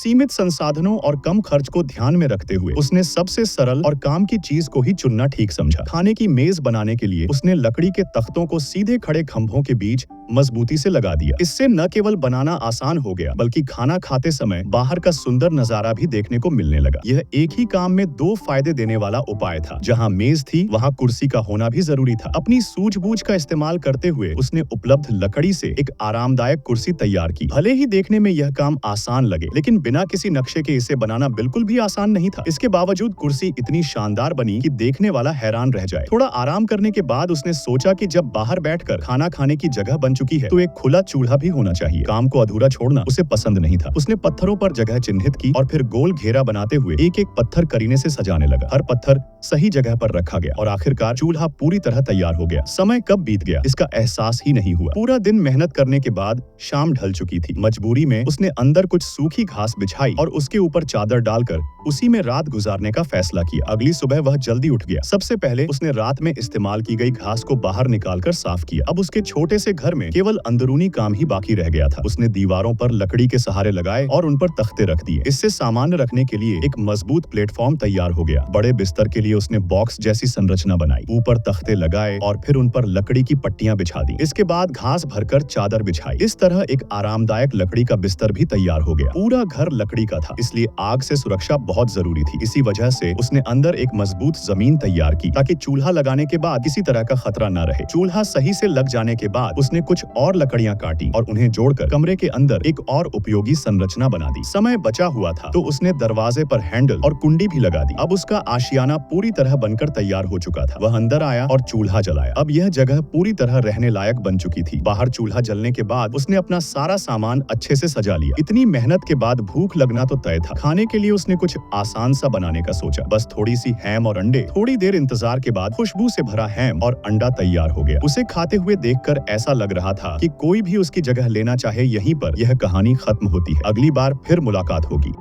सीमित संसाधनों और कम खर्च को ध्यान में रखते हुए उसने सबसे सरल और काम की चीज को ही चुनना ठीक समझा। खाने की मेज बनाने के लिए उसने लकड़ी के तख्तों को सीधे खड़े खंभों के बीच मजबूती से लगा दिया। इससे न केवल बनाना आसान हो गया बल्कि खाना खाते समय बाहर का सुंदर नजारा भी देखने को मिलने लगा। यह एक ही काम में दो फायदे देने वाला उपाय था। जहाँ मेज थी वहाँ कुर्सी का होना भी जरूरी था। अपनी सूझबूझ का इस्तेमाल करते हुए उसने उपलब्ध लकड़ी से एक आरामदायक कुर्सी तैयार की। भले ही देखने में यह काम आसान लगे, लेकिन बिना किसी नक्शे के इसे बनाना बिल्कुल भी आसान नहीं था। इसके बावजूद कुर्सी इतनी शानदार बनी कि देखने वाला हैरान रह जाए। थोड़ा आराम करने के बाद उसने सोचा कि जब बाहर बैठकर खाना खाने की जगह बन चुकी है तो एक खुला चूल्हा भी होना चाहिए। काम को अधूरा छोड़ना उसे पसंद नहीं था। उसने पत्थरों पर जगह चिन्हित की और फिर गोल घेरा बनाते हुए एक एक पत्थर करीने से सजाने लगा। हर पत्थर सही जगह पर रखा गया और आखिरकार चूल्हा पूरी तरह तैयार हो गया। समय कब बीत गया इसका एहसास ही नहीं हुआ। पूरा दिन मेहनत करने के बाद शाम ढल चुकी थी। मजबूरी में उसने अंदर कुछ सूखी घास बिछाई और उसके ऊपर चादर डालकर उसी में रात गुजारने का फैसला किया। अगली सुबह वह जल्दी उठ गया। सबसे पहले उसने रात में इस्तेमाल की गई घास को बाहर निकालकर साफ किया। अब उसके छोटे से घर में केवल अंदरूनी काम ही बाकी रह गया था। उसने दीवारों पर लकड़ी के सहारे लगाए और उन पर तख्ते रख दिए। इससे सामान रखने के लिए एक मजबूत प्लेटफॉर्म तैयार हो गया। बड़े बिस्तर के लिए उसने बॉक्स जैसी संरचना बनाई, ऊपर तख्ते लगाए और फिर उन पर लकड़ी की पट्टियां बिछा दी। इसके बाद घास भरकर चादर बिछाई। इस तरह एक आरामदायक लकड़ी का बिस्तर भी तैयार हो गया। पूरा घर लकड़ी का था, इसलिए आग से सुरक्षा बहुत जरूरी थी। इसी वजह से उसने अंदर एक मजबूत जमीन तैयार की ताकि चूल्हा लगाने के बाद किसी तरह का खतरा न रहे। चूल्हा सही से लग जाने के बाद उसने कुछ और लकड़ियां काटी और उन्हें जोड़कर कमरे के अंदर एक और उपयोगी संरचना बना दी। समय बचा हुआ था तो उसने दरवाजे पर हैंडल और कुंडी भी लगा दी। अब उसका आशियाना पूरी तरह बनकर तैयार हो चुका था। वह अंदर आया और चूल्हा जलाया। अब यह जगह पूरी तरह रहने लायक बन चुकी थी। बाहर चूल्हा जलने के बाद उसने अपना सारा सामान अच्छे से सजा लिया। इतनी मेहनत के बाद भूख लगना तो तय था। खाने के लिए उसने कुछ आसान सा बनाने का सोचा। बस थोड़ी सी हैम और अंडे। थोड़ी देर इंतजार के बाद खुशबू से भरा हैम और अंडा तैयार हो गया। उसे खाते हुए देखकर ऐसा लग रहा था कि कोई भी उसकी जगह लेना चाहे यहीं पर यह कहानी खत्म होती है। अगली बार फिर मुलाकात होगी।